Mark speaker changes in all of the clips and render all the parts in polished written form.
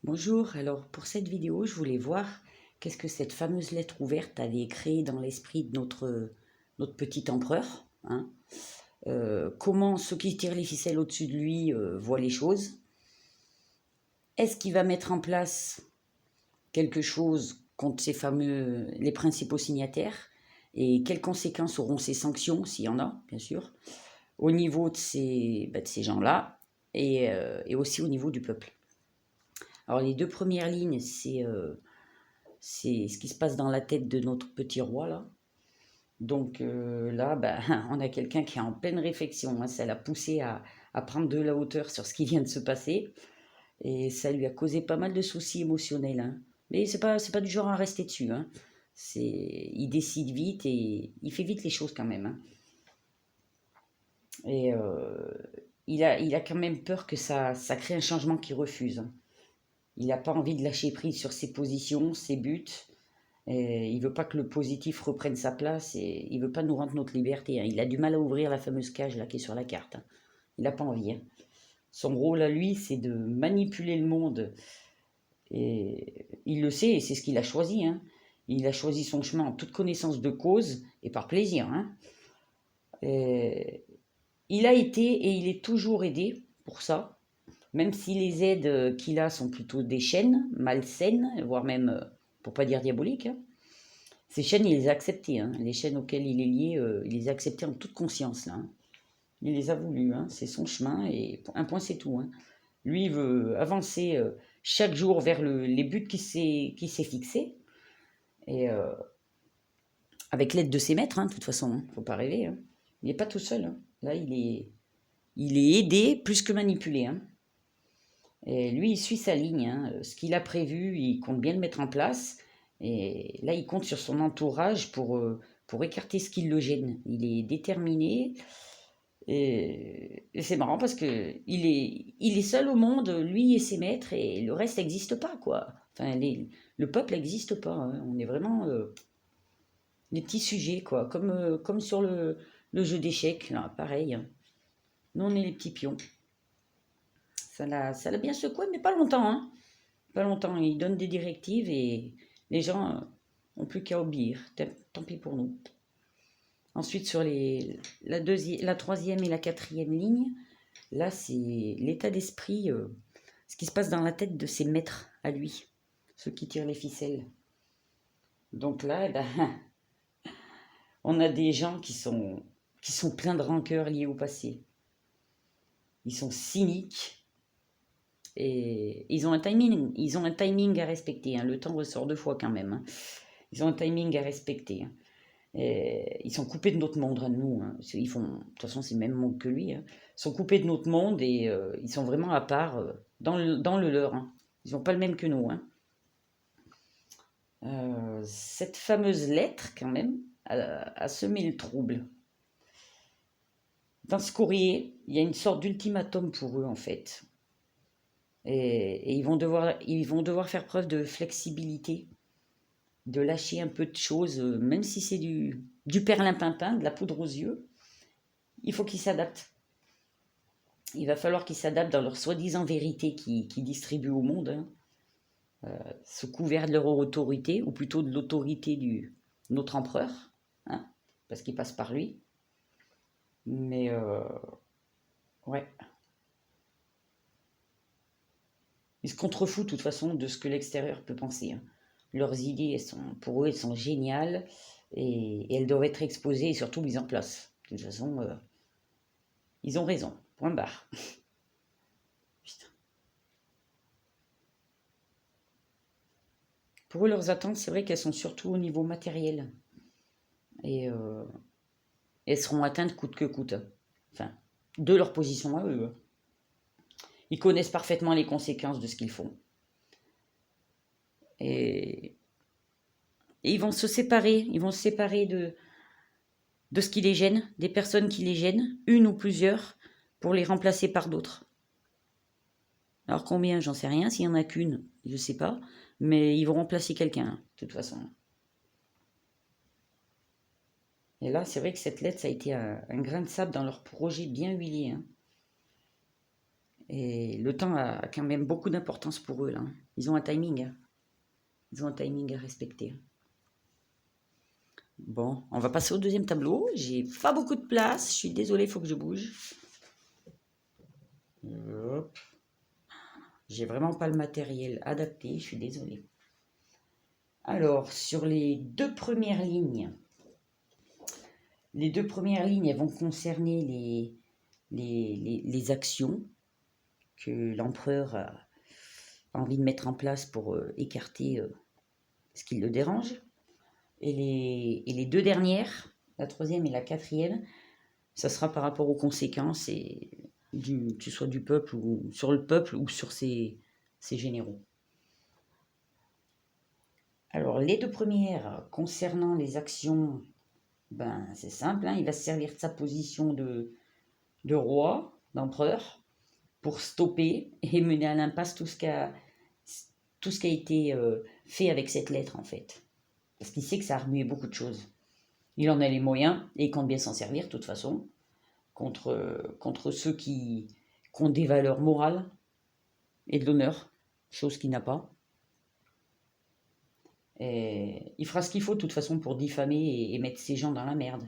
Speaker 1: Bonjour, alors pour cette vidéo, je voulais voir qu'est-ce que cette fameuse lettre ouverte avait créé dans l'esprit de notre petit empereur. Hein. Comment ceux qui tirent les ficelles au-dessus de lui voient les choses. Est-ce qu'il va mettre en place quelque chose contre les principaux signataires? Et quelles conséquences auront ces sanctions, s'il y en a, bien sûr, au niveau de ces gens-là et aussi au niveau du peuple. Alors les deux premières lignes, c'est ce qui se passe dans la tête de notre petit roi là. Donc là, on a quelqu'un qui est en pleine réflexion. Hein. Ça l'a poussé à prendre de la hauteur sur ce qui vient de se passer. Et ça lui a causé pas mal de soucis émotionnels. Hein. Mais c'est pas du genre à rester dessus. Hein. Il décide vite et il fait vite les choses quand même. Hein. Et il a quand même peur que ça crée un changement qu'il refuse. Hein. Il n'a pas envie de lâcher prise sur ses positions, ses buts. Et il veut pas que le positif reprenne sa place et il veut pas nous rendre notre liberté. Hein. Il a du mal à ouvrir la fameuse cage là qui est sur la carte. Hein. Il n'a pas envie. Hein. Son rôle à lui, c'est de manipuler le monde. Et il le sait et c'est ce qu'il a choisi. Hein. Il a choisi son chemin en toute connaissance de cause et par plaisir. Hein. Et il a été et il est toujours aidé pour ça. Même si les aides qu'il a sont plutôt des chaînes, malsaines, voire même, pour pas dire diaboliques. Hein. Ces chaînes, il les a acceptées. Hein. Les chaînes auxquelles il est lié, il les a acceptées en toute conscience. Là, hein. Il les a voulues. Hein. C'est son chemin et un point, c'est tout. Hein. Lui, il veut avancer chaque jour vers les buts qu'il s'est fixés. Et avec l'aide de ses maîtres, hein, de toute façon. Hein. Faut pas rêver. Hein. Il n'est pas tout seul. Hein. Là, il est aidé plus que manipulé. Hein. Et lui, il suit sa ligne. Hein. Ce qu'il a prévu, il compte bien le mettre en place. Et là, il compte sur son entourage pour écarter ce qui le gêne. Il est déterminé. Et c'est marrant parce que il est seul au monde, lui et ses maîtres, et le reste n'existe pas, quoi. Enfin, le peuple n'existe pas. Hein. On est vraiment des petits sujets, quoi. Comme sur le jeu d'échecs, là, pareil. Hein. Nous, on est les petits pions. Ça l'a bien secoué, mais pas longtemps. Hein. Pas longtemps. Il donne des directives et les gens n'ont plus qu'à obéir. Tant pis pour nous. Ensuite, sur la troisième et la quatrième ligne, là, c'est l'état d'esprit, ce qui se passe dans la tête de ses maîtres à lui, ceux qui tirent les ficelles. Donc là, eh ben, on a des gens qui sont pleins de rancœur liées au passé. Ils sont cyniques et ils ont un timing à respecter. Hein. Le temps ressort deux fois quand même. Hein. Ils ont un timing à respecter. Hein. Et ils sont coupés de notre monde, à nous. Hein. De toute façon, c'est le même monde que lui. Hein. Ils sont coupés de notre monde et ils sont vraiment à part dans le leur. Hein. Ils n'ont pas le même que nous. Hein. Cette fameuse lettre, quand même, a semé le trouble. Dans ce courrier, il y a une sorte d'ultimatum pour eux, en fait. Et ils vont devoir faire preuve de flexibilité, de lâcher un peu de choses, même si c'est du perlimpinpin, de la poudre aux yeux. Il faut qu'ils s'adaptent. Il va falloir qu'ils s'adaptent dans leur soi-disant vérité qu'ils distribuent au monde, hein, sous couvert de leur autorité, ou plutôt de l'autorité de notre empereur, hein, parce qu'il passe par lui. Mais ouais, ils se contrefoutent de toute façon de ce que l'extérieur peut penser. Hein. Leurs idées, pour eux, elles sont géniales et elles doivent être exposées et surtout mises en place. De toute façon, ils ont raison. Point barre. Putain. Pour eux, leurs attentes, c'est vrai qu'elles sont surtout au niveau matériel. Et elles seront atteintes coûte que coûte. Enfin, de leur position à eux. Ils connaissent parfaitement les conséquences de ce qu'ils font. Et, et ils vont se séparer de ce qui les gêne, des personnes qui les gênent, une ou plusieurs, pour les remplacer par d'autres. Alors combien, j'en sais rien, s'il n'y en a qu'une, je ne sais pas, mais ils vont remplacer quelqu'un, de toute façon. Et là, c'est vrai que cette lettre, ça a été un grain de sable dans leur projet bien huilé. Hein. Et le temps a quand même beaucoup d'importance pour eux, là. Ils ont un timing, hein. Ils ont un timing à respecter. Bon, on va passer au deuxième tableau. J'ai pas beaucoup de place. Je suis désolée, il faut que je bouge. Hop. J'ai vraiment pas le matériel adapté, je suis désolée. Alors, sur les deux premières lignes, elles vont concerner les actions que l'empereur a envie de mettre en place pour écarter ce qui le dérange. Et les deux dernières, la troisième et la quatrième, ça sera par rapport aux conséquences, que ce soit du peuple ou sur le peuple ou sur ses généraux. Alors, les deux premières, concernant les actions, ben, c'est simple, hein, il va se servir de sa position de roi, d'empereur, pour stopper et mener à l'impasse tout ce qui a été fait avec cette lettre, en fait. Parce qu'il sait que ça a remué beaucoup de choses. Il en a les moyens et il compte bien s'en servir, de toute façon, contre ceux qui ont des valeurs morales et de l'honneur, chose qu'il n'a pas. Et il fera ce qu'il faut, de toute façon, pour diffamer et mettre ces gens dans la merde.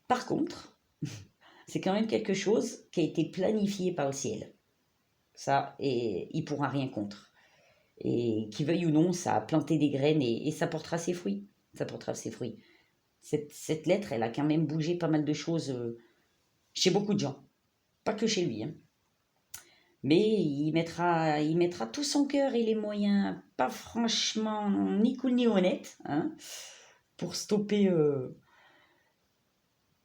Speaker 1: Par contre, c'est quand même quelque chose qui a été planifié par le ciel. Ça, et il pourra rien contre. Et qu'il veuille ou non, ça a planté des graines et ça portera ses fruits. Ça portera ses fruits. Cette lettre, elle a quand même bougé pas mal de choses chez beaucoup de gens. Pas que chez lui, hein. Mais il mettra tout son cœur et les moyens, pas franchement ni cool ni honnête, hein, pour stopper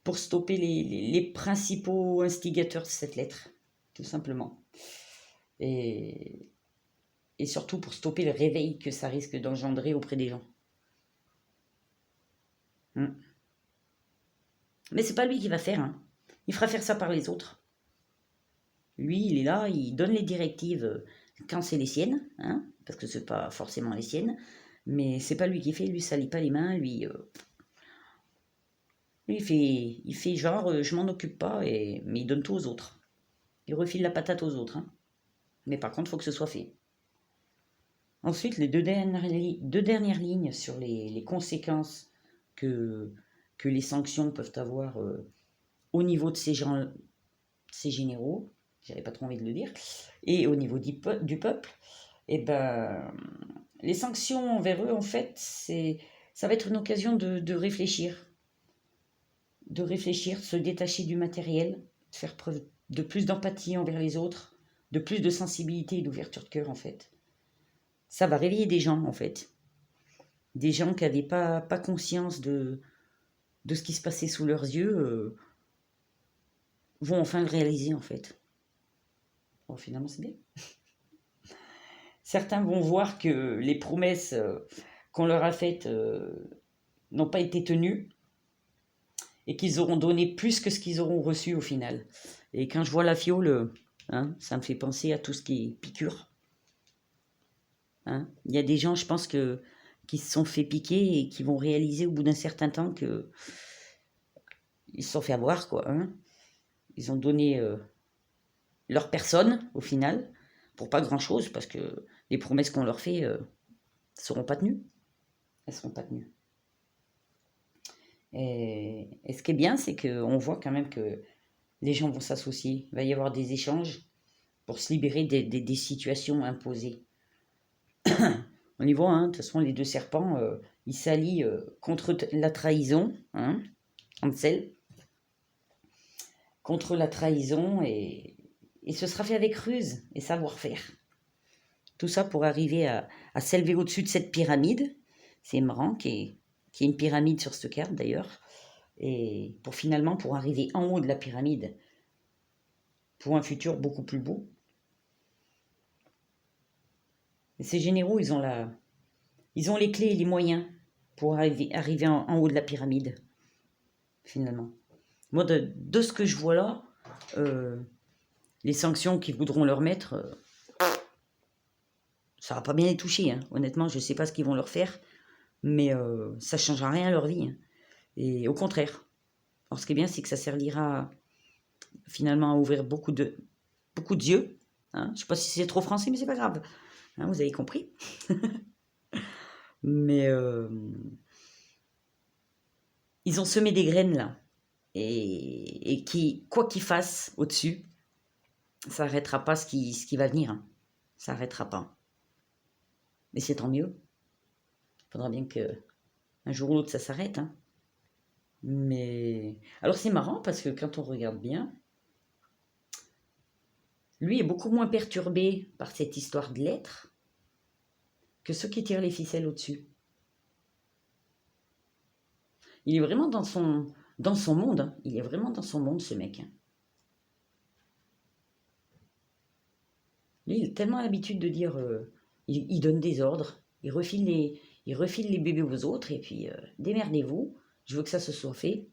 Speaker 1: les principaux instigateurs de cette lettre, tout simplement. Et surtout pour stopper le réveil que ça risque d'engendrer auprès des gens. Mais c'est pas lui qui va faire, hein. Il fera faire ça par les autres. Lui, il est là, il donne les directives quand c'est les siennes, hein, parce que c'est pas forcément les siennes, mais c'est pas lui qui fait, lui salit pas les mains, lui il fait genre je m'en occupe pas, mais il donne tout aux autres. Il refile la patate aux autres, hein. Mais par contre, il faut que ce soit fait. Ensuite, les deux dernières lignes sur les conséquences que les sanctions peuvent avoir au niveau de ces généraux, j'avais pas trop envie de le dire, et au niveau du peuple, et ben, les sanctions envers eux, en fait, ça va être une occasion de réfléchir, de se détacher du matériel, de faire preuve de plus d'empathie envers les autres, de plus de sensibilité et d'ouverture de cœur, en fait. Ça va réveiller des gens, en fait. Des gens qui n'avaient pas conscience de ce qui se passait sous leurs yeux, vont enfin le réaliser, en fait. Bon, finalement, c'est bien. Certains vont voir que les promesses qu'on leur a faites n'ont pas été tenues et qu'ils auront donné plus que ce qu'ils auront reçu au final. Et quand je vois la fiole, hein, ça me fait penser à tout ce qui est piqûre. Hein. Il y a des gens, je pense, qui se sont fait piquer et qui vont réaliser au bout d'un certain temps que ils se sont fait avoir, quoi. Hein. Ils ont donné leur personne, au final, pour pas grand-chose, parce que les promesses qu'on leur fait ne seront pas tenues. Elles ne seront pas tenues. Et ce qui est bien, c'est qu'on voit quand même que les gens vont s'associer. Il va y avoir des échanges pour se libérer des situations imposées. On y voit, hein, de toute façon, les deux serpents, ils s'allient contre la trahison, hein, Ansel, contre la trahison, et ce sera fait avec ruse et savoir-faire. Tout ça pour arriver à s'élever au-dessus de cette pyramide. C'est marrant qu'il y ait une pyramide sur cette carte d'ailleurs. Et pour arriver en haut de la pyramide, pour un futur beaucoup plus beau. Et ces généraux, ils ont les clés et les moyens pour arriver en haut de la pyramide, finalement. Moi, de ce que je vois là, les sanctions qu'ils voudront leur mettre, ça va pas bien les toucher. Hein. Honnêtement, je ne sais pas ce qu'ils vont leur faire, mais ça ne changera rien à leur vie. Hein. Et au contraire. Alors, ce qui est bien, c'est que ça servira finalement à ouvrir beaucoup d'yeux. Hein. Je ne sais pas si c'est trop français, mais c'est pas grave. Hein, vous avez compris. Mais ils ont semé des graines là. Et qui, quoi qu'ils fassent au-dessus, ça n'arrêtera pas ce qui va venir. Hein. Ça n'arrêtera pas. Mais c'est tant mieux. Il faudra bien que un jour ou l'autre ça s'arrête. Hein. Mais alors c'est marrant parce que quand on regarde bien, lui est beaucoup moins perturbé par cette histoire de lettres que ceux qui tirent les ficelles au-dessus. Il est vraiment dans son monde. Hein. Il est vraiment dans son monde, ce mec. Hein. Lui, il a tellement l'habitude de dire... il donne des ordres. Il refile les bébés aux autres. Et puis, démerdez-vous. Je veux que ça se soit fait.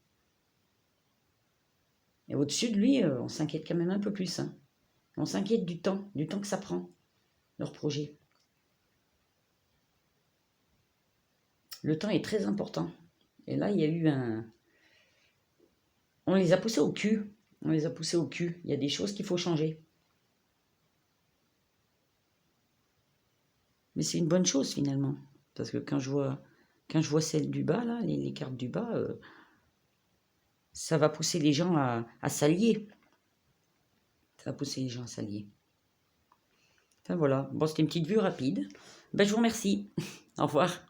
Speaker 1: Et au-dessus de lui, on s'inquiète quand même un peu plus. Hein. On s'inquiète du temps que ça prend, leur projet. Le temps est très important. Et là, il y a eu un... On les a poussés au cul. On les a poussés au cul. Il y a des choses qu'il faut changer. Mais c'est une bonne chose, finalement. Parce que quand je vois celle du bas, là, les cartes du bas, ça va pousser les gens à s'allier. Ça va pousser les gens à s'allier. Enfin voilà. Bon, c'était une petite vue rapide. Ben, je vous remercie. Au revoir.